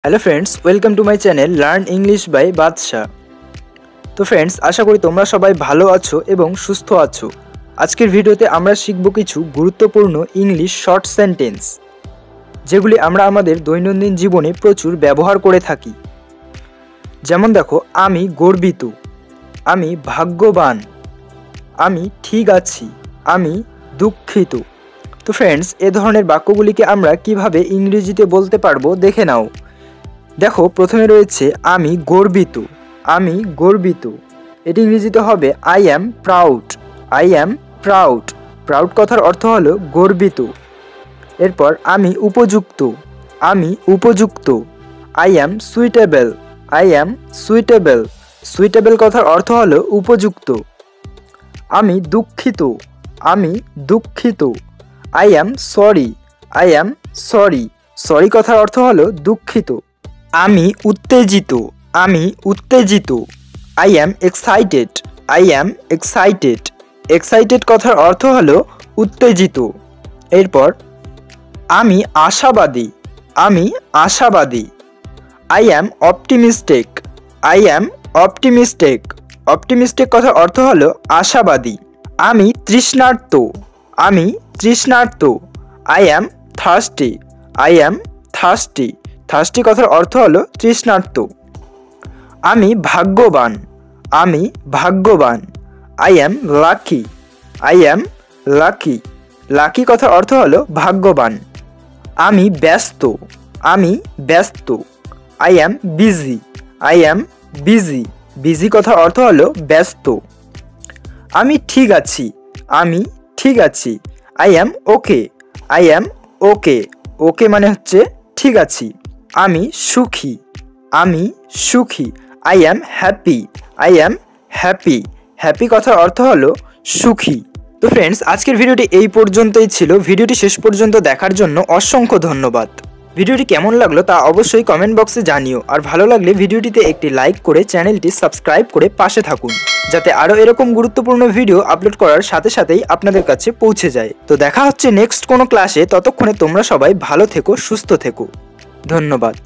Hello friends, welcome to my channel learn English by Badshah. तो friends, आशा करी তোমরা সবাই ভালো আছো এবং সুস্থ আছো। আজকের ভিডিওতে আমরা শিখব কিছু গুরুত্বপূর্ণ ইংলিশ শর্ট সেন্টেন্স, যেগুলি আমরা আমাদের দৈনন্দিন জীবনে প্রচুর ব্যবহার করে থাকি। যেমন দেখো, আমি গর্বিত, আমি ভাগ্যবান, আমি ঠিক আছি, আমি দুঃখিত। তো ফ্রেন্ডস, এ ধরনের বাক্যগুলিকে আমরা কিভাবে ইংরেজিতে বলতে পারবো দেখে নাও। দেখো, প্রথমে রয়েছে আমি গর্বিত। আমি গর্বিত, এটি ইংরেজিতে হবে I am proud. I am proud. Proud কথার অর্থ হলো গর্বিত। এরপর আমি উপযুক্ত। আমি উপযুক্ত। I am suitable. I am suitable. Suitable কথার অর্থ হলো উপযুক্ত। আমি দুঃখিত। আমি দুঃখিত। I am sorry. I am sorry. Sorry কথার অর্থ হলো দুঃখিত। আমি উত্তেজিত। আমি উত্তেজিত। I am excited. I am excited. Excited কথার অর্থ হলো উত্তেজিত। এরপর আমি আশাবাদী। আমি আশাবাদী। I am optimistic. I am optimistic. Optimistic কথার অর্থ হলো আশাবাদী। আমি তৃষ্ণার্ত। আমি তৃষ্ণার্ত। I am thirsty. I am thirsty. Thirsty কথার অর্থ হলো তৃষ্ণার্ত। আমি ভাগ্যবান। আমি ভাগ্যবান। I am lucky. I am lucky. Lucky কথার অর্থ হলো ভাগ্যবান। আমি ব্যস্ত। আমি ব্যস্ত। I am busy. I am busy. Busy কথার অর্থ হলো ব্যস্ত। আমি ঠিক আছি। আমি ঠিক আছি। I am okay. I am ওকে। ওকে মানে হচ্ছে ঠিক আছি। আমি সুখী। আমি সুখী। I am happy. I am happy. Happy কথার অর্থ হলো সুখী। তো ফ্রেন্ডস, আজকের ভিডিওটি এই পর্যন্তই ছিল। ভিডিওটি শেষ পর্যন্ত দেখার জন্য অসংখ্য ধন্যবাদ। ভিডিওটি কেমন লাগলো তা অবশ্যই কমেন্ট বক্সে জানিও। আর ভালো লাগলে ভিডিওটিতে একটি লাইক করে চ্যানেলটি সাবস্ক্রাইব করে পাশে থাকুন, যাতে আরও এরকম গুরুত্বপূর্ণ ভিডিও আপলোড করার সাথে সাথেই আপনাদের কাছে পৌঁছে যায়। তো দেখা হচ্ছে নেক্সট কোনো ক্লাসে। ততক্ষণে তোমরা সবাই ভালো থেকো, সুস্থ থেকো। ধন্যবাদ।